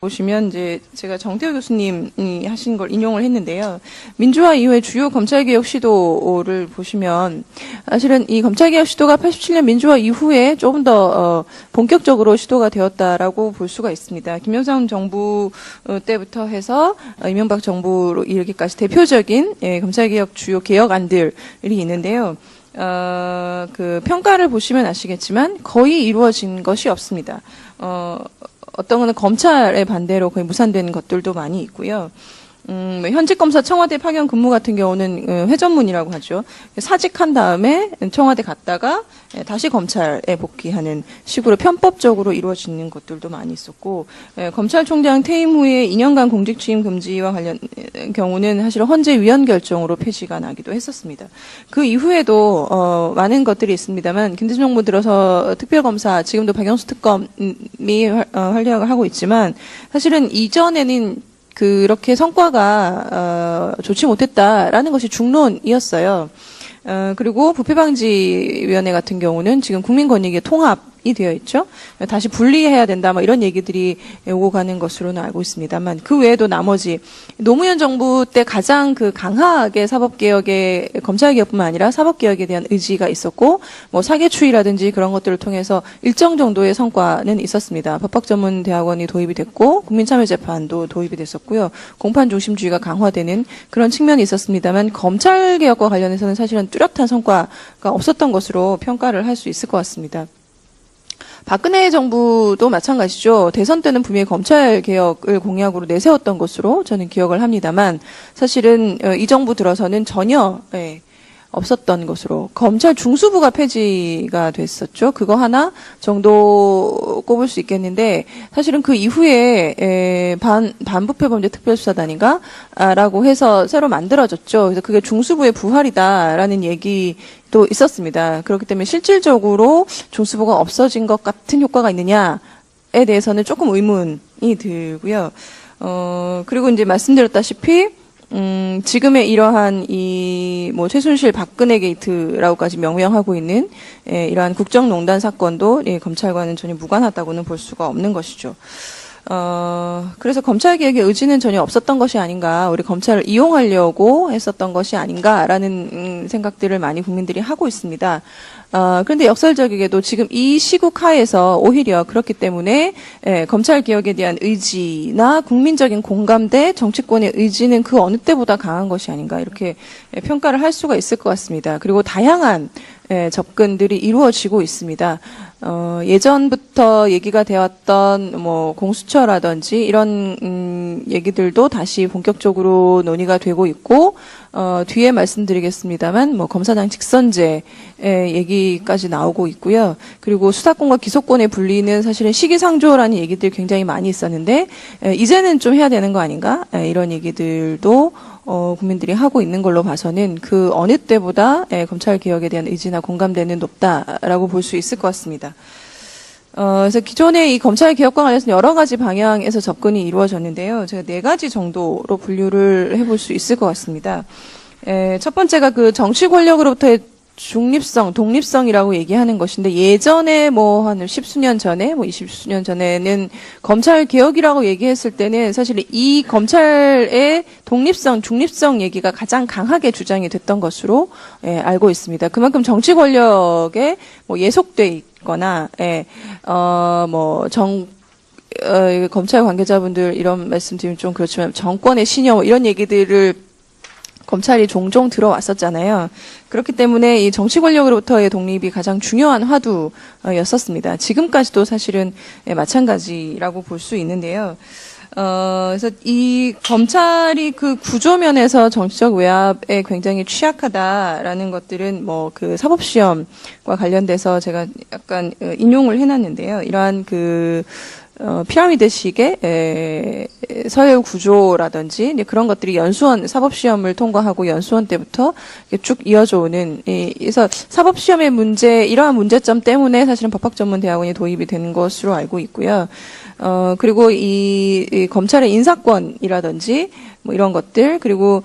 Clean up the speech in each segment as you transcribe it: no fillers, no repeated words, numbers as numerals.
보시면 이제 제가 정태호 교수님이 하신 걸 인용을 했는데요. 민주화 이후에 주요 검찰개혁 시도를 보시면 사실은 이 검찰개혁 시도가 87년 민주화 이후에 조금 더 본격적으로 시도가 되었다라고 볼 수가 있습니다. 김영삼 정부 때부터 해서 이명박 정부로 이르기까지 대표적인 검찰개혁 주요 개혁안들이 있는데요. 그 평가를 보시면 아시겠지만 거의 이루어진 것이 없습니다. 어떤 거는 검찰의 반대로 거의 무산된 것들도 많이 있고요. 현직 검사 청와대 파견 근무 같은 경우는 회전문이라고 하죠. 사직한 다음에 청와대 갔다가 다시 검찰에 복귀하는 식으로 편법적으로 이루어지는 것들도 많이 있었고, 검찰총장 퇴임 후에 2년간 공직 취임 금지와 관련 경우는 사실 헌재 위헌 결정으로 폐지가 나기도 했었습니다. 그 이후에도 많은 것들이 있습니다만 김대중 정부 들어서 특별검사, 지금도 박영수 특검이 활약을 하고 있지만 사실은 이전에는 그렇게 성과가 좋지 못했다라는 것이 중론이었어요. 그리고 부패방지위원회 같은 경우는 지금 국민권익위 통합이 되어 있죠. 다시 분리해야 된다, 뭐 이런 얘기들이 오고 가는 것으로는 알고 있습니다만, 그 외에도 나머지 노무현 정부 때 가장 그 강하게 사법개혁에, 검찰개혁뿐만 아니라 사법개혁에 대한 의지가 있었고, 뭐 사개추이라든지 그런 것들을 통해서 일정 정도의 성과는 있었습니다. 법학전문대학원이 도입이 됐고, 국민참여재판도 도입이 됐었고요. 공판중심주의가 강화되는 그런 측면이 있었습니다만, 검찰개혁과 관련해서는 사실은 뚜렷한 성과가 없었던 것으로 평가를 할 수 있을 것 같습니다. 박근혜 정부도 마찬가지죠. 대선 때는 분명히 검찰개혁을 공약으로 내세웠던 것으로 저는 기억을 합니다만, 사실은 이 정부 들어서는 전혀 없었던 것으로, 검찰 중수부가 폐지가 됐었죠. 그거 하나 정도 꼽을 수 있겠는데, 사실은 그 이후에 반부패범죄 특별수사단인가 라고 해서 새로 만들어졌죠. 그래서 그게 중수부의 부활이다라는 얘기도 있었습니다. 그렇기 때문에 실질적으로 중수부가 없어진 것 같은 효과가 있느냐에 대해서는 조금 의문이 들고요. 그리고 이제 말씀드렸다시피 지금의 이러한 뭐 최순실 박근혜 게이트라고까지 명명하고 있는 이러한 국정농단 사건도 검찰과는 전혀 무관하다고는 볼 수가 없는 것이죠. 그래서 검찰개혁의 의지는 전혀 없었던 것이 아닌가, 우리 검찰을 이용하려고 했었던 것이 아닌가라는 생각들을 많이 국민들이 하고 있습니다. 그런데 역설적이게도 지금 이 시국 하에서 오히려 그렇기 때문에 검찰개혁에 대한 의지나 국민적인 공감대, 정치권의 의지는 그 어느 때보다 강한 것이 아닌가, 이렇게 평가를 할 수가 있을 것 같습니다. 그리고 다양한 접근들이 이루어지고 있습니다. 예전부터 얘기가 되었던 뭐 공수처라든지 이런 얘기들도 다시 본격적으로 논의가 되고 있고, 뒤에 말씀드리겠습니다만 뭐 검사장 직선제 얘기까지 나오고 있고요. 그리고 수사권과 기소권의 분리는 사실은 시기상조라는 얘기들이 굉장히 많이 있었는데, 이제는 좀 해야 되는 거 아닌가, 이런 얘기들도 국민들이 하고 있는 걸로 봐서는 그 어느 때보다 검찰개혁에 대한 의지나 공감대는 높다라고 볼 수 있을 것 같습니다. 그래서 기존의 이 검찰개혁과 관련해서 여러 가지 방향에서 접근이 이루어졌는데요. 제가 4가지 정도로 분류를 해볼 수 있을 것 같습니다. 첫 번째가 그 정치 권력으로부터의 중립성, 독립성이라고 얘기하는 것인데, 예전에 뭐 한 10수년 전에, 뭐 20수년 전에는 검찰 개혁이라고 얘기했을 때는 사실 이 검찰의 독립성, 중립성 얘기가 가장 강하게 주장이 됐던 것으로 알고 있습니다. 그만큼 정치 권력에 뭐 예속돼 있거나, 검찰 관계자분들 이런 말씀드리면 좀 그렇지만 정권의 신여 이런 얘기들을 검찰이 종종 들어왔었잖아요. 그렇기 때문에 이 정치 권력으로부터의 독립이 가장 중요한 화두였었습니다. 지금까지도 사실은 마찬가지라고 볼 수 있는데요. 그래서 이 검찰이 그 구조면에서 정치적 외압에 굉장히 취약하다라는 것들은 뭐 그 사법시험과 관련돼서 제가 약간 인용을 해놨는데요. 이러한 피라미드식의 서열 구조라든지 그런 것들이 연수원 사법시험을 통과하고 연수원 때부터 쭉 이어져 오는, 그래서 사법시험의 문제, 이러한 문제점 때문에 사실은 법학전문대학원이 도입이 되는 것으로 알고 있고요. 그리고 이 검찰의 인사권이라든지 뭐 이런 것들, 그리고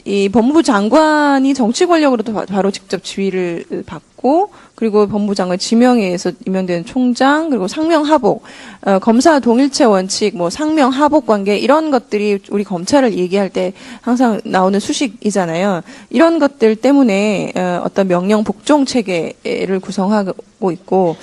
이 법무부 장관이 정치 권력으로도 바로 직접 지휘를 받고 있고, 그리고 법무부장관 지명에 의해서 임명된 총장, 그리고 상명하복, 검사 동일체 원칙, 뭐 상명하복 관계 이런 것들이 우리 검찰을 얘기할 때 항상 나오는 수식이잖아요. 이런 것들 때문에 어떤 명령 복종 체계를 구성하고 있고,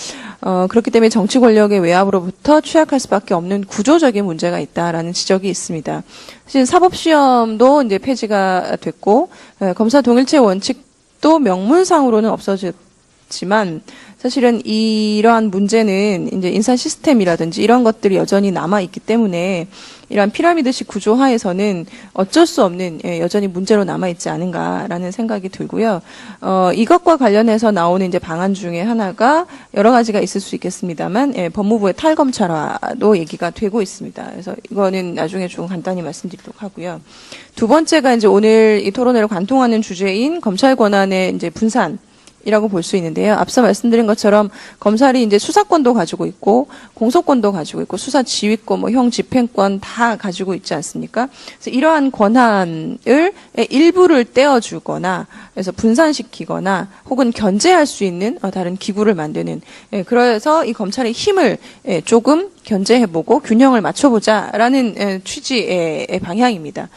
그렇기 때문에 정치 권력의 외압으로부터 취약할 수밖에 없는 구조적인 문제가 있다라는 지적이 있습니다. 사실 사법시험도 이제 폐지가 됐고, 검사 동일체 원칙도 명문상으로는 없어졌지만, 사실은 이러한 문제는 이제 인사 시스템이라든지 이런 것들이 여전히 남아있기 때문에 이러한 피라미드식 구조 하에서는 어쩔 수 없는 여전히 문제로 남아있지 않은가라는 생각이 들고요. 이것과 관련해서 나오는 이제 방안 중에 하나가 여러 가지가 있을 수 있겠습니다만 법무부의 탈검찰화도 얘기가 되고 있습니다. 그래서 이거는 나중에 좀 간단히 말씀드리도록 하고요. 두 번째가 이제 오늘 이 토론회를 관통하는 주제인 검찰 권한의 이제 분산. 이라고 볼 수 있는데요. 앞서 말씀드린 것처럼 검찰이 이제 수사권도 가지고 있고 공소권도 가지고 있고 수사 지휘권, 뭐 형 집행권 다 가지고 있지 않습니까? 그래서 이러한 권한을 일부를 떼어주거나 그래서 분산시키거나 혹은 견제할 수 있는 다른 기구를 만드는 그래서 이 검찰의 힘을 조금 견제해보고 균형을 맞춰보자라는 취지의 방향입니다.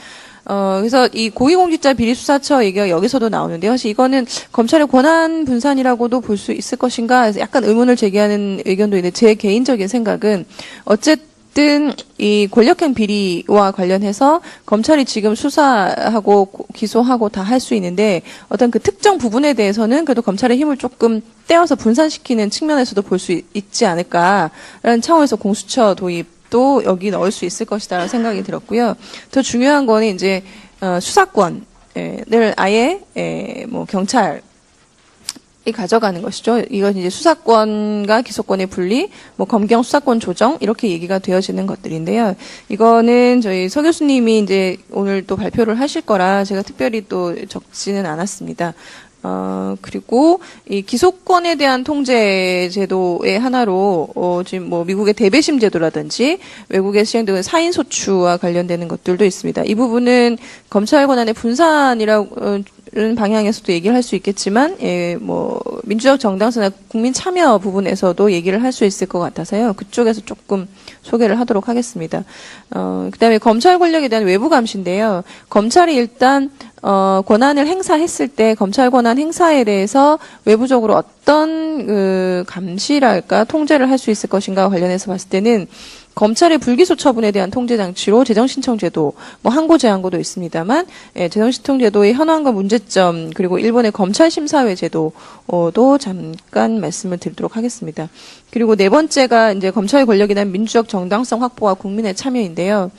그래서 이 고위공직자 비리수사처 얘기가 여기서도 나오는데요. 사실 이거는 검찰의 권한 분산이라고도 볼 수 있을 것인가 해서 약간 의문을 제기하는 의견도 있는데 제 개인적인 생각은 어쨌든 이 권력형 비리와 관련해서 검찰이 지금 수사하고 기소하고 다 할 수 있는데 어떤 그 특정 부분에 대해서는 그래도 검찰의 힘을 조금 떼어서 분산시키는 측면에서도 볼 수 있지 않을까라는 차원에서 공수처 도입 또 여기 넣을 수 있을 것이다라는 생각이 들었고요. 더 중요한 거는 이제 수사권을 아예 뭐 경찰이 가져가는 것이죠. 이건 이제 수사권과 기소권의 분리, 뭐 검경 수사권 조정 이렇게 얘기가 되어지는 것들인데요. 이거는 저희 서 교수님이 이제 오늘 또 발표를 하실 거라 제가 특별히 또 적지는 않았습니다. 그리고 이 기소권에 대한 통제 제도의 하나로 지금 뭐 미국의 대배심 제도라든지 외국에 시행되는 사인 소추와 관련되는 것들도 있습니다. 이 부분은 검찰 권한의 분산이라는 방향에서도 얘기를 할 수 있겠지만, 뭐 민주적 정당성이나 국민 참여 부분에서도 얘기를 할 수 있을 것 같아서요. 그쪽에서 조금 소개를 하도록 하겠습니다. 그다음에 검찰 권력에 대한 외부 감시인데요. 검찰이 일단 권한을 행사했을 때 검찰 권한 행사에 대해서 외부적으로 어떤 그 감시랄까 통제를 할 수 있을 것인가와 관련해서 봤을 때는 검찰의 불기소 처분에 대한 통제 장치로 재정신청제도, 뭐 항고 제한고도 있습니다만, 재정신청제도의 현황과 문제점 그리고 일본의 검찰심사회 제도도 잠깐 말씀을 드리도록 하겠습니다. 그리고 네 번째가 이제 검찰의 권력에 대한 민주적 정당성 확보와 국민의 참여인데요.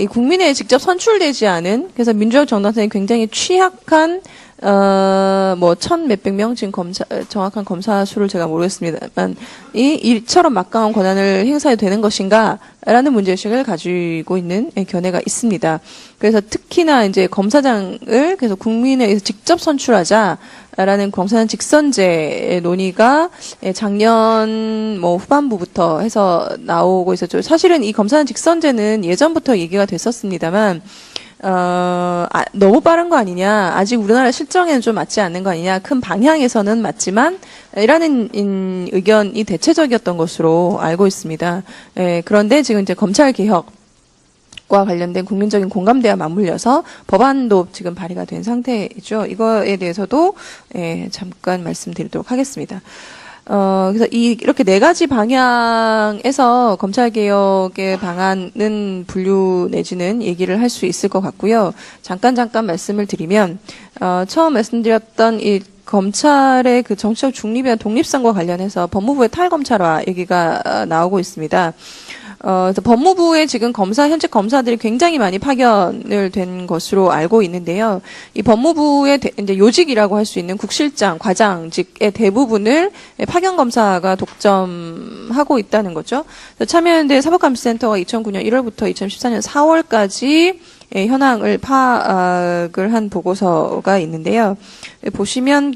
이 국민에 직접 선출되지 않은, 그래서 민주적 정당성이 굉장히 취약한, 뭐, 몇백 명, 지금 정확한 검사 수를 제가 모르겠습니다만, 이처럼 막강한 권한을 행사해도 되는 것인가? 라는 문제의식을 가지고 있는 견해가 있습니다. 그래서 특히나 이제 검사장을 그래서 국민에 의해서 직접 선출하자라는 검사장 직선제 논의가 작년 뭐 후반부부터 해서 나오고 있었죠. 사실은 이 검사장 직선제는 예전부터 얘기가 됐었습니다만, 너무 빠른 거 아니냐, 아직 우리나라 실정에는 좀 맞지 않는 거 아니냐, 큰 방향에서는 맞지만, 이라는 의견이 대체적이었던 것으로 알고 있습니다. 그런데 지금 이제 검찰 개혁과 관련된 국민적인 공감대와 맞물려서 법안도 지금 발의가 된 상태이죠. 이거에 대해서도 잠깐 말씀드리도록 하겠습니다. 그래서 이렇게 네 가지 방향에서 검찰개혁의 방안은 분류 내지는 얘기를 할 수 있을 것 같고요. 잠깐 말씀을 드리면, 처음 말씀드렸던 이 검찰의 그 정치적 중립이나 독립성과 관련해서 법무부의 탈검찰화 얘기가 나오고 있습니다. 그래서 법무부에 지금 현직 검사들이 굉장히 많이 파견을 된 것으로 알고 있는데요. 이 법무부의 이제 요직이라고 할 수 있는 국실장, 과장직의 대부분을 파견 검사가 독점하고 있다는 거죠. 참여연대 사법감시센터가 2009년 1월부터 2014년 4월까지 현황을 파악을 한 보고서가 있는데요. 보시면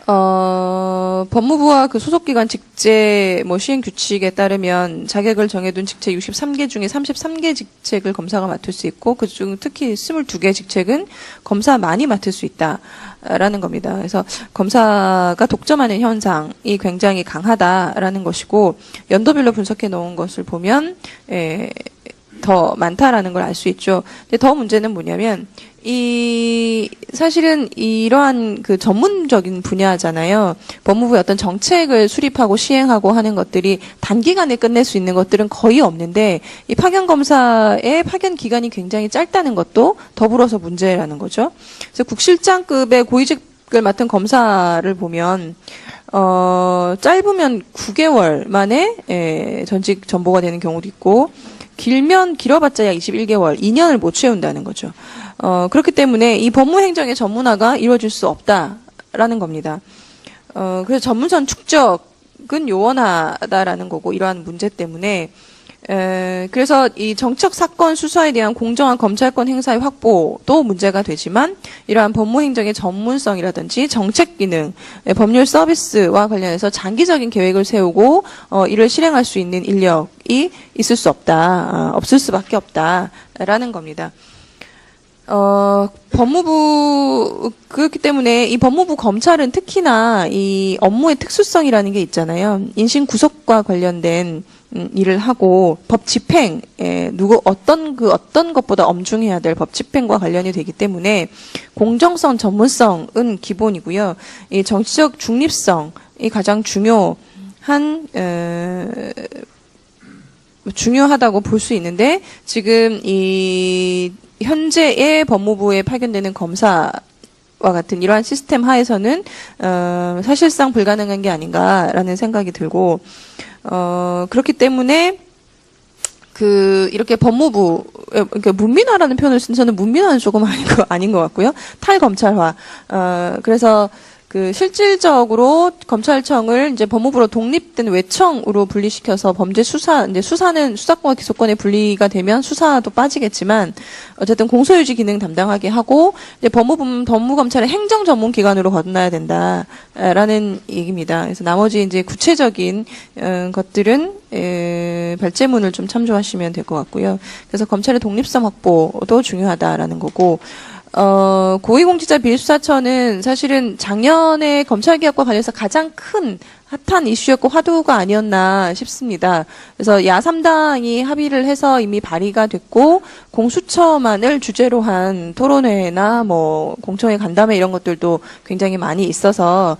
법무부와 그 소속기관 직제 시행 규칙에 따르면 자격을 정해둔 직책 63개 중에 33개 직책을 검사가 맡을 수 있고 그중 특히 22개 직책은 검사만이 맡을 수 있다라는 겁니다. 그래서 검사가 독점하는 현상이 굉장히 강하다라는 것이고 연도별로 분석해 놓은 것을 보면 더 많다라는 걸 알 수 있죠. 근데 더 문제는 뭐냐면 사실은 이러한 그 전문적인 분야잖아요. 법무부의 어떤 정책을 수립하고 시행하고 하는 것들이 단기간에 끝낼 수 있는 것들은 거의 없는데 이 파견검사의 파견 기간이 굉장히 짧다는 것도 더불어서 문제라는 거죠. 그래서 국실장급의 고위직을 맡은 검사를 보면 짧으면 9개월 만에 전직 전보가 되는 경우도 있고 길면 길어봤자 약 21개월, 2년을 못 채운다는 거죠. 그렇기 때문에 이 법무행정의 전문화가 이루어질 수 없다라는 겁니다. 그래서 전문성 축적은 요원하다라는 거고, 이러한 문제 때문에, 그래서 이 정책 사건 수사에 대한 공정한 검찰권 행사의 확보도 문제가 되지만, 이러한 법무행정의 전문성이라든지 정책 기능, 법률 서비스와 관련해서 장기적인 계획을 세우고, 이를 실행할 수 있는 인력이 있을 수 없다, 없을 수밖에 없다라는 겁니다. 그렇기 때문에 이 법무부 검찰은 특히나 이 업무의 특수성이라는 게 있잖아요. 인신 구속과 관련된 일을 하고 법 집행, 어떤 것보다 엄중해야 될 법 집행과 관련이 되기 때문에 공정성, 전문성은 기본이고요. 이 정치적 중립성이 가장 중요하다고 볼 수 있는데 지금 이 현재의 법무부에 파견되는 검사와 같은 이러한 시스템 하에서는 사실상 불가능한 게 아닌가라는 생각이 들고 그렇기 때문에 이렇게 법무부 그러니까 문민화라는 표현을 쓴 저는 문민화는 조금 아닌 것 같고요. 탈검찰화. 그래서 실질적으로 검찰청을 이제 법무부로 독립된 외청으로 분리시켜서 범죄 수사는 수사권과 기소권에 분리가 되면 수사도 빠지겠지만 어쨌든 공소유지 기능 담당하게 하고 이제 법무검찰의 행정 전문 기관으로 거듭나야 된다라는 얘기입니다. 그래서 나머지 이제 구체적인 것들은 발제문을 좀 참조하시면 될 것 같고요. 그래서 검찰의 독립성 확보도 중요하다라는 거고. 고위공직자 비리수사처는 사실은 작년에 검찰개혁과 관련해서 가장 큰 핫한 이슈였고 화두가 아니었나 싶습니다. 그래서 야3당이 합의를 해서 이미 발의가 됐고 공수처만을 주제로 한 토론회나 공청회 간담회 이런 것들도 굉장히 많이 있어서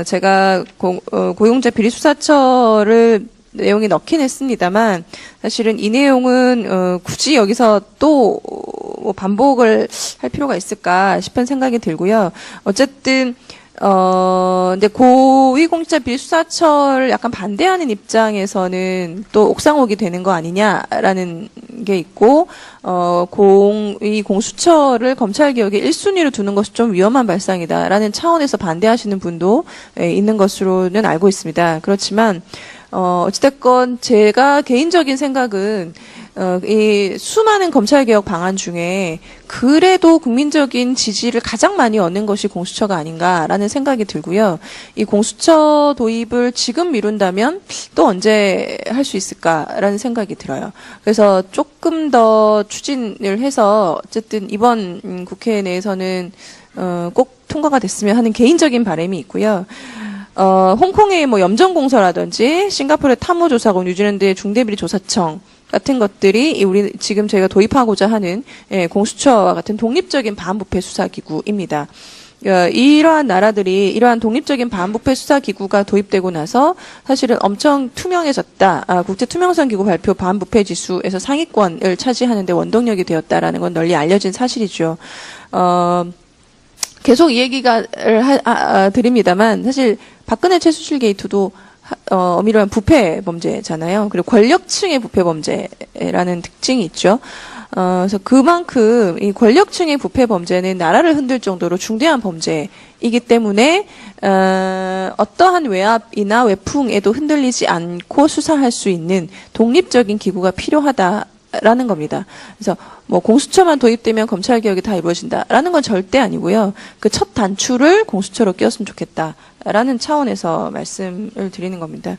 제가 고위공직자 비리수사처를 내용이 넣긴 했습니다만 사실은 이 내용은 굳이 여기서 또 반복을 할 필요가 있을까 싶은 생각이 들고요. 어쨌든 근데 고위공직자 비리수사처를 약간 반대하는 입장에서는 또 옥상옥이 되는 거 아니냐라는 게 있고 이 공수처를 검찰개혁의 1순위로 두는 것이 좀 위험한 발상이다라는 차원에서 반대하시는 분도 있는 것으로는 알고 있습니다. 그렇지만 어찌됐건 제가 개인적인 생각은 이 수많은 검찰개혁 방안 중에 그래도 국민적인 지지를 가장 많이 얻는 것이 공수처가 아닌가라는 생각이 들고요. 이 공수처 도입을 지금 미룬다면 또 언제 할 수 있을까라는 생각이 들어요. 그래서 조금 더 추진을 해서 어쨌든 이번 국회 내에서는 꼭 통과가 됐으면 하는 개인적인 바람이 있고요. 홍콩의 염전공서라든지 싱가포르의 탐호조사국, 뉴질랜드의 중대비리조사청 같은 것들이 우리 지금 저희가 도입하고자 하는 공수처와 같은 독립적인 반부패 수사기구입니다. 이러한 나라들이 이러한 독립적인 반부패 수사기구가 도입되고 나서 사실은 엄청 투명해졌다. 국제투명성기구 발표 반부패 지수에서 상위권을 차지하는 데 원동력이 되었다라는 건 널리 알려진 사실이죠. 계속 이 얘기가 드립니다만 사실 박근혜 최수실 게이트도 엄밀한 부패 범죄잖아요. 그리고 권력층의 부패 범죄라는 특징이 있죠. 그래서 그만큼 이 권력층의 부패 범죄는 나라를 흔들 정도로 중대한 범죄이기 때문에 어떠한 외압이나 외풍에도 흔들리지 않고 수사할 수 있는 독립적인 기구가 필요하다. 라는 겁니다. 그래서 뭐 공수처만 도입되면 검찰 개혁이 다 이루어진다라는 건 절대 아니고요. 그 첫 단추를 공수처로 끼웠으면 좋겠다라는 차원에서 말씀을 드리는 겁니다.